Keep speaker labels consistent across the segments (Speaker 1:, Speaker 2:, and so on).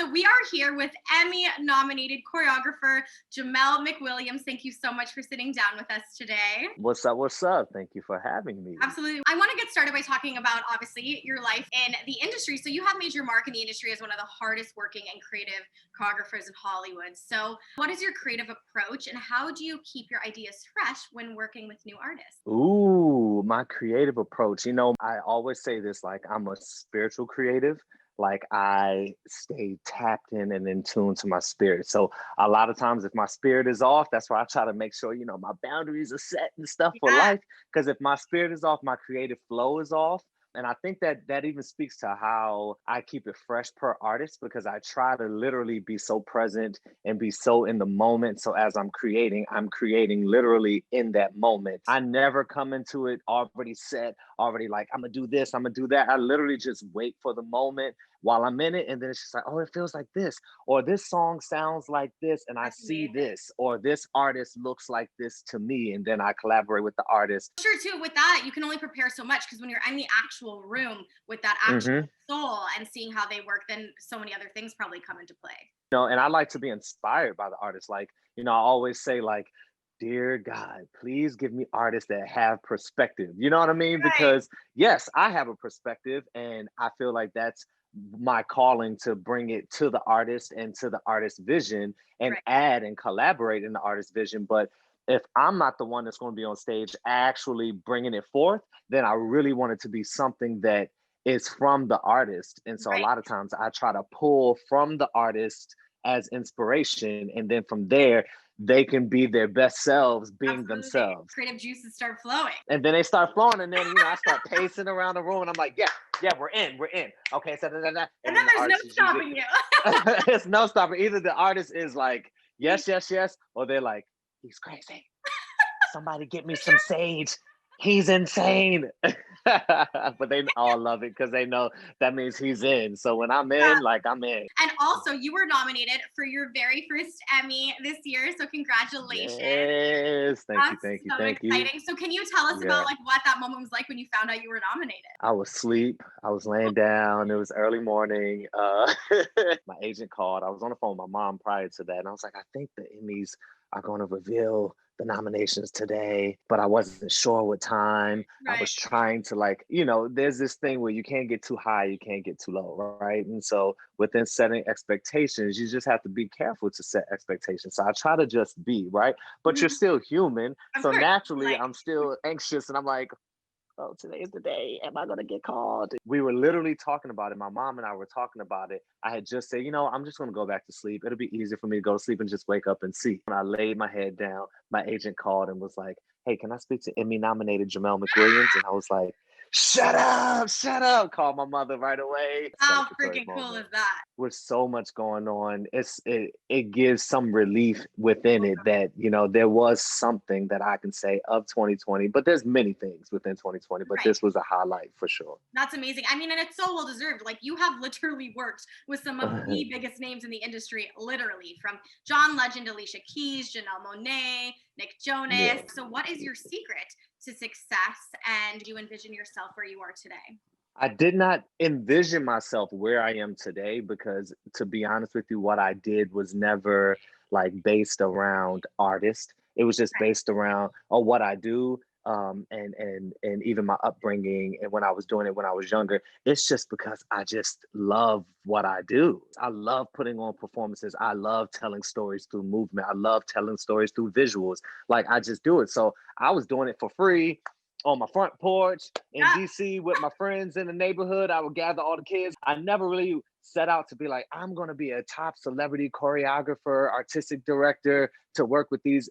Speaker 1: So we are here with Emmy-nominated choreographer Jemel McWilliams. Thank you so much for sitting down with us today.
Speaker 2: What's up? What's up? Thank you for having me.
Speaker 1: Absolutely. I want to get started by talking about, obviously, your life in the industry. So you have made your mark in the industry as one of the hardest working and creative choreographers in Hollywood. So what is your creative approach and how do you keep your ideas fresh when working with new artists?
Speaker 2: Ooh, my creative approach. I always say this, like I'm a spiritual creative. Like I stay tapped in and in tune to my spirit. So a lot of times if my spirit is off, that's why I try to make sure, my boundaries are set and stuff for
Speaker 1: Yeah.
Speaker 2: life. Because if my spirit is off, my creative flow is off. And I think that even speaks to how I keep it fresh per artist, because I try to literally be so present and be so in the moment. So as I'm creating literally in that moment. I never come into it already set, already like, I'm gonna do this, I'm gonna do that. I literally just wait for the moment while I'm in it. And then it's just like, oh, it feels like this, or this song sounds like this, and I
Speaker 1: That's
Speaker 2: see
Speaker 1: amazing.
Speaker 2: this, or this artist looks like this to me. And then I collaborate with the artist.
Speaker 1: Sure, too, with that, you can only prepare so much because when you're in the actual room with that actual
Speaker 2: Mhm.
Speaker 1: soul and seeing how they work, then so many other things probably come into play.
Speaker 2: And I like to be inspired by the artists. Like, I always say, like, dear God, please give me artists that have perspective. You know what I mean?
Speaker 1: Right,
Speaker 2: Because yes, I have a perspective, and I feel like that's my calling, to bring it to the artist and to the artist's vision and
Speaker 1: right.
Speaker 2: add and collaborate in the artist's vision. But if I'm not the one that's going to be on stage actually bringing it forth, then I really want it to be something that is from the artist. And so a
Speaker 1: Right.
Speaker 2: lot of times I try to pull from the artist as inspiration, and then from there they can be their best selves being
Speaker 1: Absolutely.
Speaker 2: themselves.
Speaker 1: Creative juices start flowing.
Speaker 2: And then they start flowing, and then I start pacing around the room, and I'm like, yeah, we're in, okay, so da, da, da.
Speaker 1: And
Speaker 2: And
Speaker 1: then
Speaker 2: then the
Speaker 1: there's no
Speaker 2: artist is usually
Speaker 1: stopping you.
Speaker 2: it's no stopping. Either the artist is like, yes, or they're like, he's crazy, somebody get me some sage, he's insane. But they all love it because they know that means he's in. So when I'm
Speaker 1: Yeah.
Speaker 2: in, like, I'm in.
Speaker 1: And also, you were nominated for your very first Emmy this year. So, congratulations.
Speaker 2: Yes, thank you,
Speaker 1: That's
Speaker 2: thank you,
Speaker 1: so
Speaker 2: thank you.
Speaker 1: exciting. So, can you tell us about
Speaker 2: Yeah,
Speaker 1: like what that moment was like when you found out you were nominated?
Speaker 2: I was asleep. I was laying down. It was early morning. My agent called. I was on the phone with my mom prior to that, and I was like, I think the Emmys are going to reveal the nominations today, but I wasn't sure what time. I
Speaker 1: Right.
Speaker 2: was trying to, like, there's this thing where you can't get too high, you can't get too low, right? And so within setting expectations, you just have to be careful to set expectations. So I try to just be, right? But you're
Speaker 1: Mhm.
Speaker 2: still human.
Speaker 1: Of
Speaker 2: So
Speaker 1: course.
Speaker 2: naturally,
Speaker 1: Like,
Speaker 2: I'm still anxious, and I'm like, oh, today is the day. Am I going to get called? We were literally talking about it. My mom and I were talking about it. I had just said, I'm just going to go back to sleep. It'll be easier for me to go to sleep and just wake up and see. When I laid my head down, my agent called and was like, hey, can I speak to Emmy nominated Jemel McWilliams? And I was like, shut up. Called my mother right away.
Speaker 1: how
Speaker 2: Celebratory
Speaker 1: freaking cool
Speaker 2: moment.
Speaker 1: is that?
Speaker 2: With so much going on, it gives some relief within it that there was something that I can say of 2020. But there's many things within 2020, but
Speaker 1: Right.
Speaker 2: this was a highlight for sure.
Speaker 1: That's amazing. I mean, and it's so well deserved. Like, you have literally worked with some of the biggest names in the industry, literally from John Legend, Alicia Keys, Janelle Monáe, Nick Jonas.
Speaker 2: Yeah.
Speaker 1: So, what is your secret to success? And do you envision yourself where you are today?
Speaker 2: I did not envision myself where I am today, because, to be honest with you, what I did was never like based around artists. It was just
Speaker 1: Right.
Speaker 2: based around, what I do, and even my upbringing, and when I was doing it when I was younger. It's just because I just love what I do. I love putting on performances. I love telling stories through movement. I love telling stories through visuals. Like, I just do it. So I was doing it for free on my front porch in
Speaker 1: Yeah.
Speaker 2: DC with my friends in the neighborhood. I would gather all the kids. I never really set out to be like, I'm going to be a top celebrity choreographer, artistic director, to work with these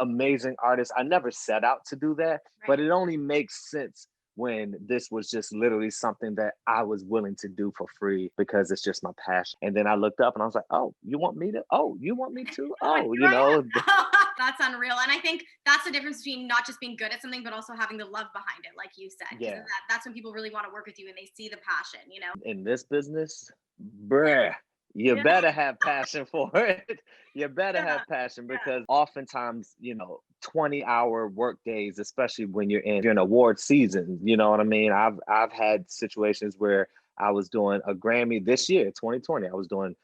Speaker 2: amazing artists. I never set out to do that, but
Speaker 1: Right.
Speaker 2: it only makes sense when this was just literally something that I was willing to do for free, because it's just my passion. And then I looked up and I was like, oh, you want me to? Oh, you want me to?
Speaker 1: Oh,
Speaker 2: Oh,
Speaker 1: here I am. That's unreal. And I think that's the difference between not just being good at something, but also having the love behind it, like you said. Because
Speaker 2: yeah.
Speaker 1: that's when people really want to work with you and they see the passion, you know?
Speaker 2: In this business, bruh, you
Speaker 1: Yeah.
Speaker 2: better have passion for it. You better
Speaker 1: Yeah.
Speaker 2: have passion,
Speaker 1: Yeah.
Speaker 2: because oftentimes, 20-hour work days, especially when you're in award season, you know what I mean? I've had situations where I was doing a Grammy this year, 2020. I was doing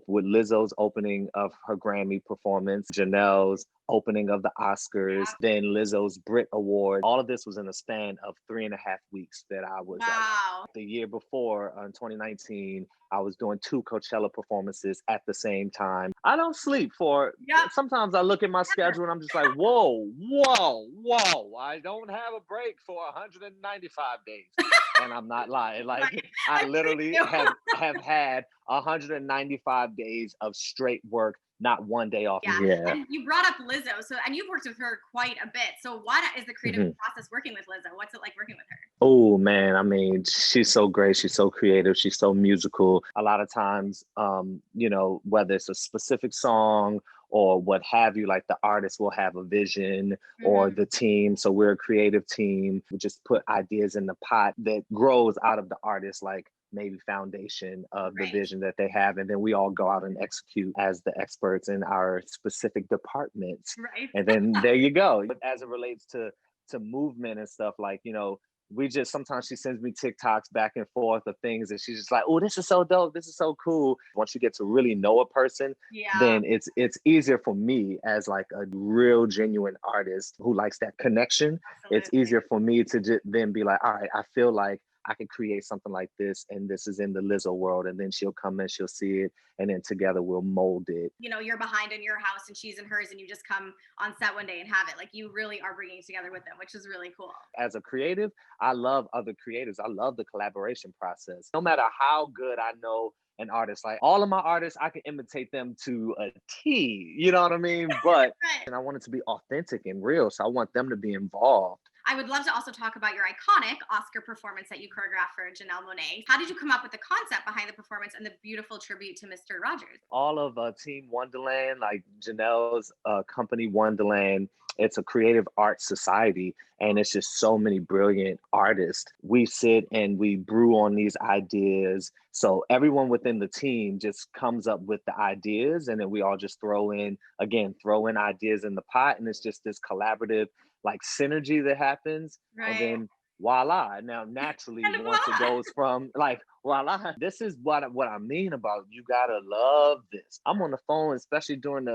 Speaker 2: with Lizzo's opening of her Grammy performance, Janelle's opening of the Oscars,
Speaker 1: Yeah.
Speaker 2: then Lizzo's Brit Award. All of this was in a span of 3.5 weeks that I was
Speaker 1: Wow.
Speaker 2: the year before, in 2019, I was doing 2 Coachella performances at the same time. I don't sleep
Speaker 1: Yep.
Speaker 2: sometimes I look at my schedule and I'm just like, whoa, whoa, whoa. I don't have a break for 195 days. And I'm not lying. Like
Speaker 1: Right.
Speaker 2: I
Speaker 1: I believe
Speaker 2: literally
Speaker 1: you.
Speaker 2: have had 195 days of straight work, not one day off.
Speaker 1: Yeah.
Speaker 2: Yeah.
Speaker 1: And you brought up Lizzo. So, and you've worked with her quite a bit. So, what is the creative
Speaker 2: Mhm.
Speaker 1: process working with Lizzo? What's it like working with her?
Speaker 2: Oh man, I mean, she's so great. She's so creative. She's so musical. A lot of times, whether it's a specific song or what have you, like the artist will have a vision or
Speaker 1: Mhm.
Speaker 2: the team. So we're a creative team. We just put ideas in the pot that grows out of the artist, like maybe foundation of the
Speaker 1: Right.
Speaker 2: vision that they have. And then we all go out and execute as the experts in our specific departments.
Speaker 1: Right.
Speaker 2: And then there you go. But as it relates to movement and stuff, like, we just sometimes she sends me TikToks back and forth of things and she's just like, oh, this is so dope. This is so cool. Once you get to really know a person,
Speaker 1: Yeah.
Speaker 2: then it's easier for me as like a real genuine artist who likes that connection. It's
Speaker 1: Absolutely.
Speaker 2: easier for me to just then be like, all right, I feel like I could create something like this and this is in the Lizzo world. And then she'll come and she'll see it and then together we'll mold it.
Speaker 1: You're behind in your house and she's in hers, and you just come on set one day and have it. Like, you really are bringing it together with them, which is really cool.
Speaker 2: As a creative, I love other creatives. I love the collaboration process. No matter how good I know an artist, like all of my artists, I can imitate them to a T. You know what I mean? But
Speaker 1: Right.
Speaker 2: and I want it to be authentic and real. So I want them to be involved.
Speaker 1: I would love to also talk about your iconic Oscar performance that you choreographed for Janelle Monáe. How did you come up with the concept behind the performance and the beautiful tribute to Mr. Rogers?
Speaker 2: All of Team Wonderland, like Janelle's company Wonderland, it's a creative arts society and it's just so many brilliant artists. We sit and we brew on these ideas. So everyone within the team just comes up with the ideas and then we all just throw in ideas in the pot and it's just this collaborative like synergy that happens. And
Speaker 1: Right.
Speaker 2: then voila. Now, naturally,
Speaker 1: And
Speaker 2: once it
Speaker 1: voila.
Speaker 2: goes from like voila, this is what I mean about you gotta love this. I'm on the phone, especially during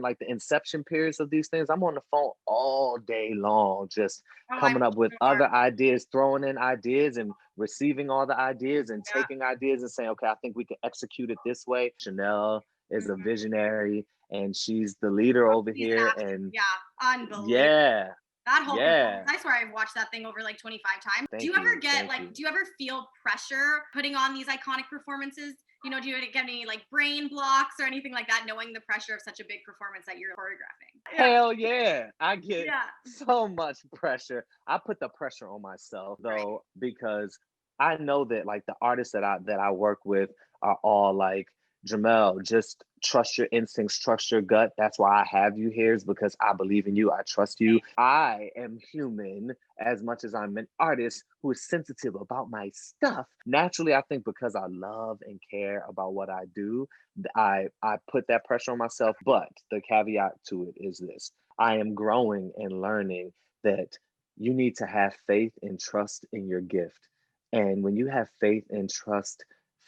Speaker 2: like the inception periods of these things. I'm on the phone all day long, just
Speaker 1: Oh, I'm
Speaker 2: coming up with
Speaker 1: sure.
Speaker 2: other ideas, throwing in ideas and receiving all the ideas and
Speaker 1: Yeah.
Speaker 2: taking ideas and saying, okay, I think we can execute it this way. Chanel is a
Speaker 1: Mhm.
Speaker 2: visionary and she's the leader over
Speaker 1: She's an
Speaker 2: here.
Speaker 1: absolute,
Speaker 2: And
Speaker 1: yeah, unbelievable.
Speaker 2: yeah,
Speaker 1: That whole performance,
Speaker 2: yeah.
Speaker 1: I swear I've watched that thing over like 25 times. Do you
Speaker 2: Thank
Speaker 1: ever
Speaker 2: you.
Speaker 1: get
Speaker 2: Thank
Speaker 1: like,
Speaker 2: you.
Speaker 1: do you ever feel pressure putting on these iconic performances? Do you get any like brain blocks or anything like that, knowing the pressure of such a big performance that you're choreographing? Yeah.
Speaker 2: Hell yeah. I get
Speaker 1: Yeah.
Speaker 2: so much pressure. I put the pressure on myself
Speaker 1: Right.
Speaker 2: though, because I know that like the artists that I work with are all like, Jamel, just trust your instincts, trust your gut. That's why I have you here, is because I believe in you. I trust you. I am human as much as I'm an artist who is sensitive about my stuff. Naturally, I think because I love and care about what I do, I put that pressure on myself. But the caveat to it is this: I am growing and learning that you need to have faith and trust in your gift. And when you have faith and trust,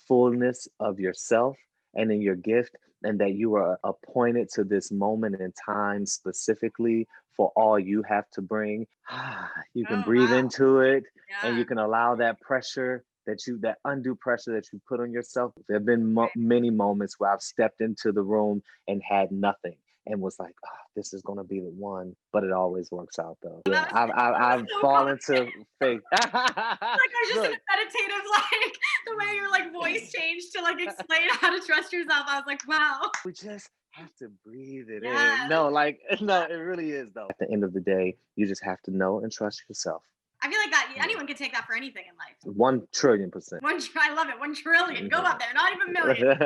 Speaker 2: fullness of yourself and in your gift, and that you are appointed to this moment in time specifically for all you have to bring, you can
Speaker 1: Oh,
Speaker 2: breathe
Speaker 1: wow.
Speaker 2: into it and
Speaker 1: Yeah.
Speaker 2: you can allow that pressure that undue pressure that you put on yourself. There have been
Speaker 1: Right.
Speaker 2: many moments where I've stepped into the room and had nothing and was like, oh, this is gonna be the one, but it always works out though.
Speaker 1: Well,
Speaker 2: Yeah,
Speaker 1: that was
Speaker 2: I've
Speaker 1: so
Speaker 2: fallen
Speaker 1: confident.
Speaker 2: to faith.
Speaker 1: Like, I was just in
Speaker 2: Look,
Speaker 1: a meditative, like the way your like voice changed to like explain how to trust yourself. I was like, wow.
Speaker 2: we just have to breathe it in.
Speaker 1: Yes.
Speaker 2: No, like no, it really is though. At the end of the day, you just have to know and trust yourself.
Speaker 1: I feel like that
Speaker 2: Yeah.
Speaker 1: anyone can take that for anything in life.
Speaker 2: 1 trillion%.
Speaker 1: I love it. 1 trillion. Go up there. Not even million.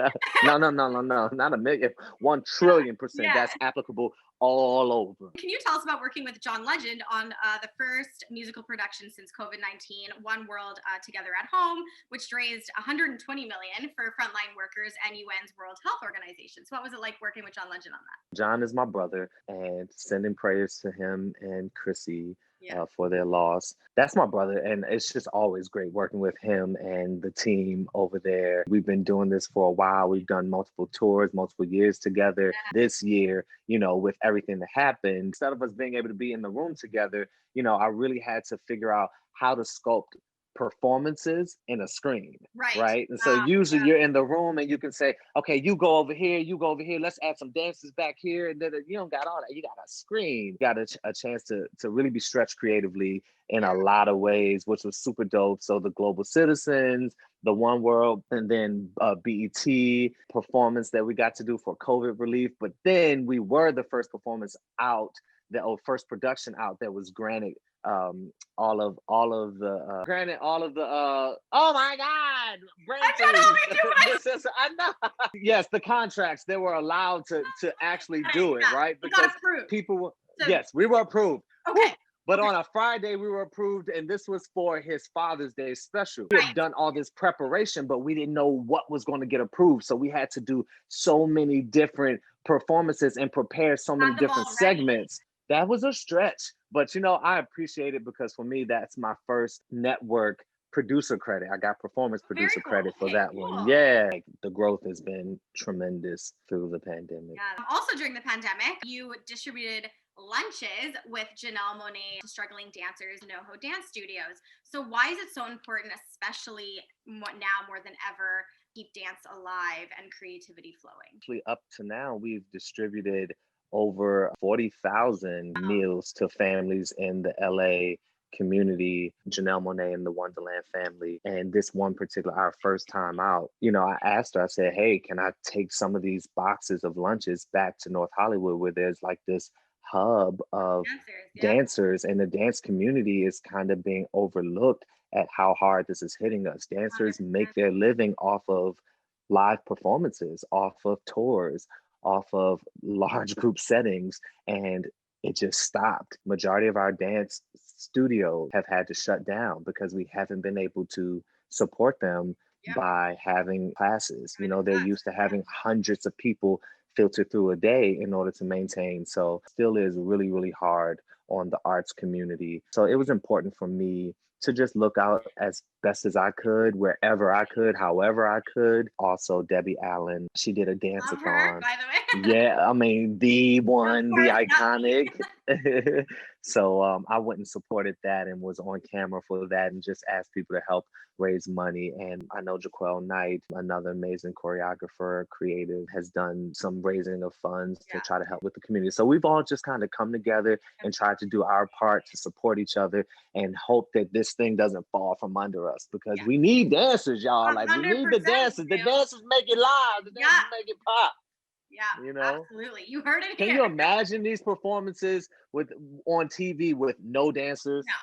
Speaker 2: No, not a million. 1 trillion%.
Speaker 1: Yeah.
Speaker 2: That's applicable all over.
Speaker 1: Can you tell us about working with John Legend on the first musical production since COVID-19, One World Together at Home, which raised 120 million for frontline workers and UN's World Health Organization? So what was it like working with John Legend on that?
Speaker 2: John is my brother, and sending prayers to him and Chrissy.
Speaker 1: Yeah.
Speaker 2: for their loss. That's my brother, and it's just always great working with him and the team over there. We've been doing this for a while. We've done multiple tours, multiple years together. This year, with everything that happened, instead of us being able to be in the room together, I really had to figure out how to sculpt performances in a screen,
Speaker 1: Right.
Speaker 2: right? And so usually you're in the room and you can say, okay, you go over here, let's add some dances back here. And then you don't got all that. You got a screen, you got a chance to really be stretched creatively in a lot of ways, which was super dope. So the Global Citizens, the One World, and then BET performance that we got to do for COVID relief. But then we were the first performance out, first production out that was granted all of the oh my god, brain freeze. I know. Yes, the contracts, they were allowed to actually do it, right? Because people were, yes, we were approved.
Speaker 1: Okay.
Speaker 2: But on a Friday, we were approved, and this was for his Father's Day special. We had done all this preparation, but we didn't know what was going to get approved. So we had to do so many different performances and prepare so many different segments. That was a stretch, but I appreciate it because for me, that's my first network producer credit. I got performance producer credit for that one. Yeah, the growth has been tremendous through the pandemic.
Speaker 1: Yeah. Also during the pandemic, you distributed lunches with Janelle Monáe to struggling dancers in NoHo Dance Studios. So why is it so important, especially now more than ever, keep dance alive and creativity flowing?
Speaker 2: Actually, up to now, we've distributed over 40,000 meals to families in the LA community, Janelle Monáe and the Wonderland family. And this one particular, our first time out, I asked her, I said, hey, can I take some of these boxes of lunches back to North Hollywood where there's like this hub of dancers and the dance community is kind of being overlooked at how hard this is hitting us. Dancers make their living off of live performances, off of tours, off of large group settings, and it just stopped. Majority of our dance studios have had to shut down because we haven't been able to support them by having classes. They're used to having hundreds of people filter through a day in order to maintain. So still is really, really hard on the arts community. So it was important for me to just look out as best as I could, wherever I could, however I could. Also, Debbie Allen, she did a dance-a-thon.
Speaker 1: Her, by the way.
Speaker 2: Yeah, I mean, the one, the iconic. So I went and supported that and was on camera for that and just asked people to help raise money. And I know Jaquel Knight, another amazing choreographer, creative, has done some raising of funds to try to help with the community. So we've all just kind of come together and tried to do our part to support each other and hope that this thing doesn't fall from under us because we need dancers, y'all. Like we need the dancers. The dancers make it live. The dancers make it pop.
Speaker 1: Yeah, absolutely. You heard it.
Speaker 2: Can you imagine these performances on TV with no dancers?
Speaker 1: No,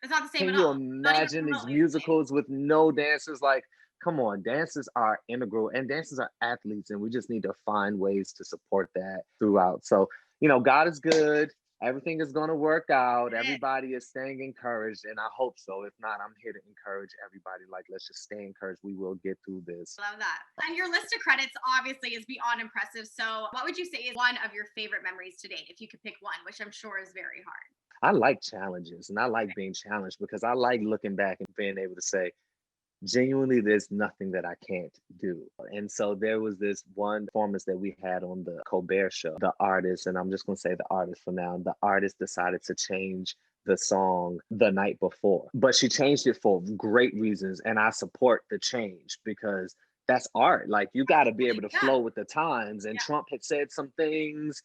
Speaker 1: it's not the same
Speaker 2: at
Speaker 1: all.
Speaker 2: Can you imagine these musicals with no dancers? Like, come on, dancers are integral and dancers are athletes, and we just need to find ways to support that throughout. So, God is good. Everything is going to work out. Everybody is staying encouraged, and I hope so. If not, I'm here to encourage everybody. Like, let's just stay encouraged. We will get through this.
Speaker 1: Love that. And your list of credits obviously is beyond impressive. So what would you say is one of your favorite memories to date, if you could pick one, which I'm sure is very hard?
Speaker 2: I like challenges, and I like being challenged because I like looking back and being able to say, genuinely, there's nothing that I can't do. And so there was this one performance that we had on the Colbert Show. The artist, and I'm just going to say the artist for now, the artist decided to change the song the night before, but she changed it for great reasons. And I support the change because that's art. Like you got to be able to flow with the times. And Trump had said some things.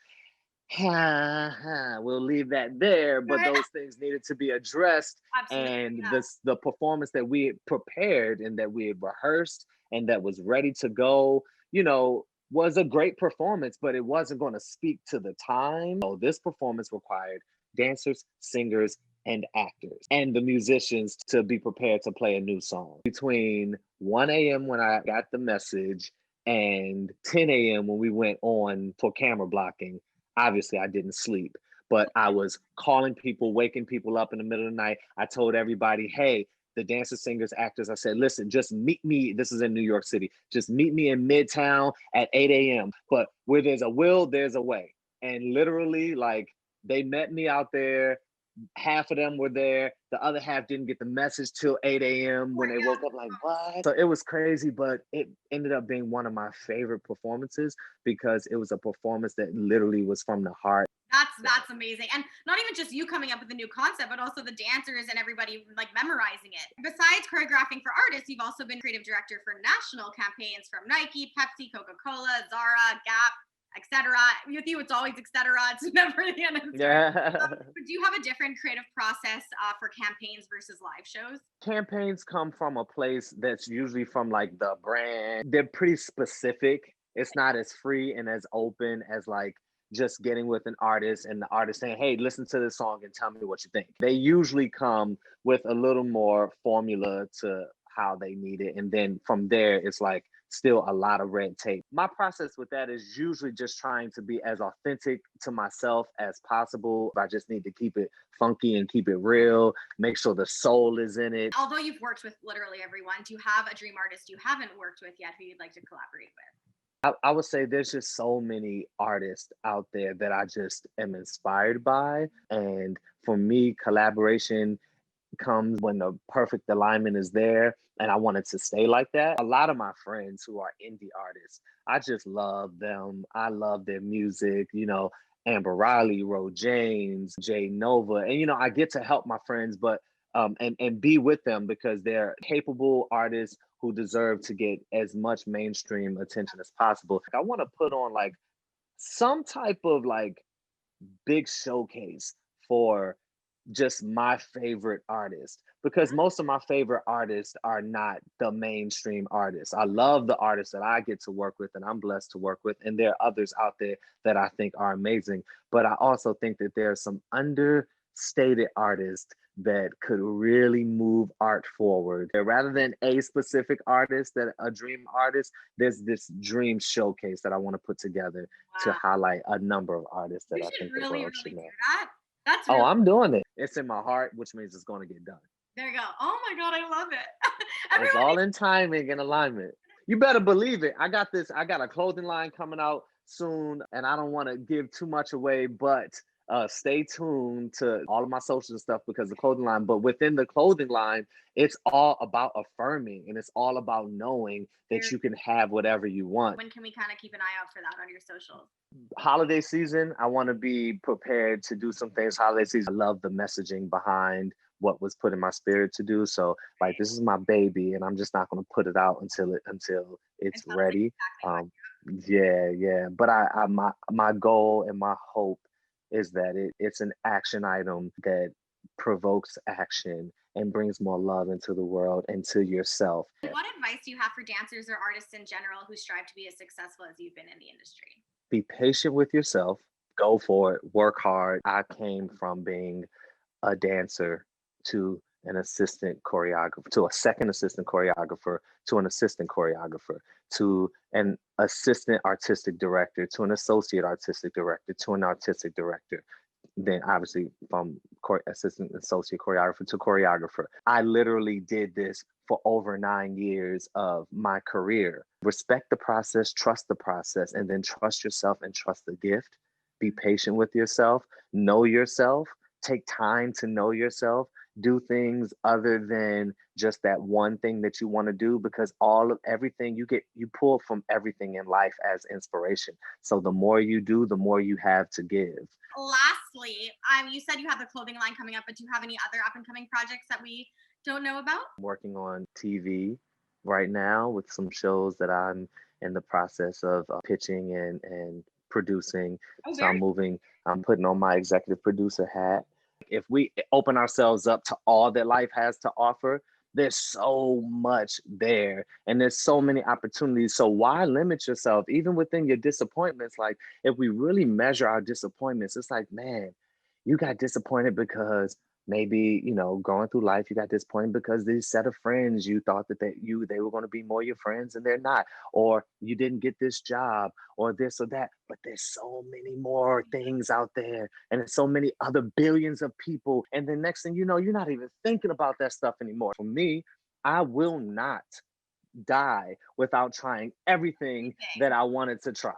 Speaker 2: We'll leave that there, but those things needed to be addressed. And the performance that we had prepared and that we had rehearsed and that was ready to go, was a great performance, but it wasn't going to speak to the time. So this performance required dancers, singers, and actors and the musicians to be prepared to play a new song. Between 1 a.m. when I got the message and 10 a.m. when we went on for camera blocking, obviously, I didn't sleep, but I was calling people, waking people up in the middle of the night. I told everybody, hey, the dancers, singers, actors, I said, listen, just meet me. This is in New York City. Just meet me in Midtown at 8 a.m. But where there's a will, there's a way. And literally, like, they met me out there half of them were there. The other half didn't get the message till 8 a.m. when they woke up like, what? So it was crazy, but it ended up being one of my favorite performances because it was a performance that literally was from the heart.
Speaker 1: That's amazing. And not even just you coming up with a new concept, but also the dancers and everybody like memorizing it. Besides choreographing for artists, you've also been creative director for national campaigns from Nike, Pepsi, Coca-Cola, Zara, Gap, etc. With you, it's always etc. It's never the end of the story.
Speaker 2: Yeah.
Speaker 1: But do you have a different creative process for campaigns versus live shows?
Speaker 2: Campaigns come from a place that's usually from like the brand. They're pretty specific. It's not as free and as open as like just getting with an artist and the artist saying, hey, listen to this song and tell me what you think. They usually come with a little more formula to how they need it. And then from there, it's like still a lot of red tape. My process with that is usually just trying to be as authentic to myself as possible. I just need to keep it funky and keep it real, make sure the soul is in it.
Speaker 1: Although you've worked with literally everyone, do you have a dream artist you haven't worked with yet who you'd like to collaborate with?
Speaker 2: I would say there's just so many artists out there that I just am inspired by. And for me, collaboration comes when the perfect alignment is there. And I want it to stay like that. A lot of my friends who are indie artists, I just love them. I love their music, Amber Riley, Ro James, Jay Nova. And, I get to help my friends, but and be with them because they're capable artists who deserve to get as much mainstream attention as possible. I want to put on like some type of like big showcase for just my favorite artist because most of my favorite artists are not the mainstream artists. I love the artists that I get to work with and I'm blessed to work with. And there are others out there that I think are amazing. But I also think that there are some understated artists that could really move art forward. Rather than a specific artist, that a dream artist, there's this dream showcase that I want to put together to highlight a number of artists that
Speaker 1: You
Speaker 2: I
Speaker 1: should
Speaker 2: think
Speaker 1: really,
Speaker 2: the world
Speaker 1: really
Speaker 2: should know.
Speaker 1: do that. That's
Speaker 2: Oh,
Speaker 1: really
Speaker 2: I'm doing it. It's in my heart, which means it's going to get done.
Speaker 1: There you go. Oh my God, I love it.
Speaker 2: It's
Speaker 1: Everyone
Speaker 2: all in timing and alignment. You better believe it. I got a clothing line coming out soon, and I don't want to give too much away, but stay tuned to all of my social stuff because the clothing line. But within the clothing line, it's all about affirming and it's all about knowing that you can have whatever you want.
Speaker 1: When can we kind of keep an eye out for that on your socials?
Speaker 2: Holiday season, I want to be prepared to do some things. Holiday season, I love the messaging behind what was put in my spirit to do. So like this is my baby and I'm just not going to put it out until it's ready. Yeah. But my goal and my hope is that it's an action item that provokes action and brings more love into the world and to yourself.
Speaker 1: What advice do you have for dancers or artists in general who strive to be as successful as you've been in the industry?
Speaker 2: Be patient with yourself, go for it, work hard. I came from being a dancer to an assistant choreographer, to a second assistant choreographer, to an assistant choreographer, to an assistant artistic director, to an associate artistic director, to an artistic director. Then obviously from assistant associate choreographer to choreographer. I literally did this for over 9 years of my career. Respect the process, trust the process, and then trust yourself and trust the gift. Be patient with yourself, know yourself, take time to know yourself, do things other than just that one thing that you want to do because everything you pull from everything in life as inspiration. So the more you do, the more you have to give.
Speaker 1: Lastly, you said you have the clothing line coming up, but do you have any other up and coming projects that we don't know about?
Speaker 2: I'm working on TV right now with some shows that I'm in the process of pitching and producing. So I'm putting on my executive producer hat. If we open ourselves up to all that life has to offer, there's so much there and there's so many opportunities. So why limit yourself even within your disappointments? Like if we really measure our disappointments, it's like, man, you got disappointed because maybe going through life you got disappointed because this set of friends you thought that they were going to be more your friends and they're not, or you didn't get this job or this or that. But there's so many more things out there and there's so many other billions of people, and the next thing you know, you're not even thinking about that stuff anymore. For me, I will not die without trying everything that I wanted to try.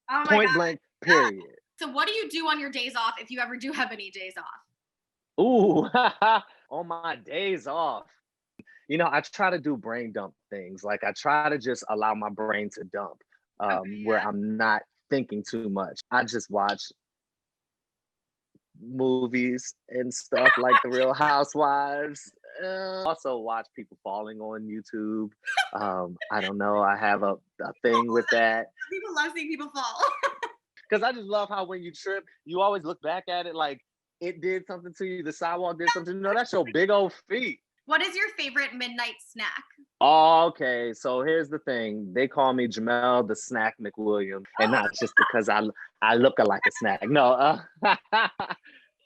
Speaker 1: Oh my
Speaker 2: Point
Speaker 1: God.
Speaker 2: blank, period.
Speaker 1: So what do you do on your days off if you ever do have any days off?
Speaker 2: Ooh, on my days off, I try to do brain dump things. Like I try to just allow my brain to dump,
Speaker 1: Okay,
Speaker 2: where
Speaker 1: yeah.
Speaker 2: I'm not thinking too much. I just watch movies and stuff like The Real Housewives. Also watch people falling on YouTube. I don't know. I have a thing with that
Speaker 1: People love seeing people fall.
Speaker 2: because I just love how when you trip, you always look back at it like it did something to you. The sidewalk did something. No, that's your big old feet.
Speaker 1: What is your favorite midnight snack?
Speaker 2: Oh, okay, so here's the thing. They call me Jemel the Snack McWilliams, and not just because I look like a snack. No,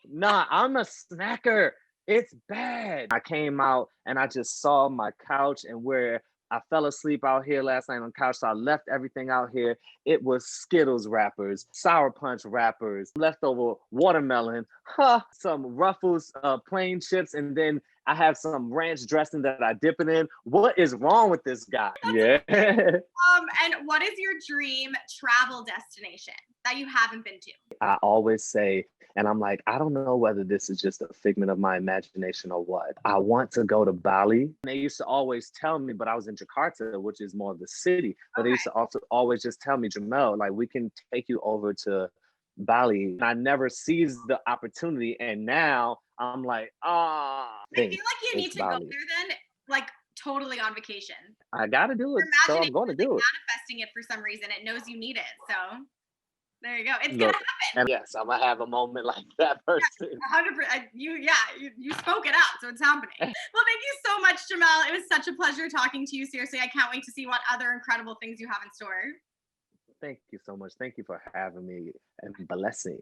Speaker 2: nah, I'm a snacker. It's bad. I came out and I just saw my couch and where I fell asleep out here last night on the couch. So I left everything out here. It was Skittles wrappers, Sour Punch wrappers, leftover watermelon, some Ruffles plain chips, and then I have some ranch dressing that I dip it in. What is wrong with this guy? Yeah.
Speaker 1: And what is your dream travel destination that you haven't been to?
Speaker 2: I always say, and I'm like, I don't know whether this is just a figment of my imagination or what. I want to go to Bali. They used to always tell me, but I was in Jakarta, which is more of the city. But they
Speaker 1: Okay.
Speaker 2: used to also always just tell me, Jamel, like we can take you over to Bali. And I never seized the opportunity. And now I'm like,
Speaker 1: I feel like you need
Speaker 2: it's
Speaker 1: to go
Speaker 2: Bali.
Speaker 1: there then, like totally on vacation.
Speaker 2: I gotta do
Speaker 1: Your
Speaker 2: it. So I'm
Speaker 1: imagination
Speaker 2: going to
Speaker 1: is like
Speaker 2: do it.
Speaker 1: manifesting it for some reason. It knows you need it. So there you go. It's gonna
Speaker 2: Look,
Speaker 1: happen.
Speaker 2: and yes, I'm gonna have a moment like that person.
Speaker 1: 100%. You spoke it out, so it's happening. Well, thank you so much, Jamel. It was such a pleasure talking to you. Seriously, I can't wait to see what other incredible things you have in store.
Speaker 2: Thank you so much. Thank you for having me and blessing.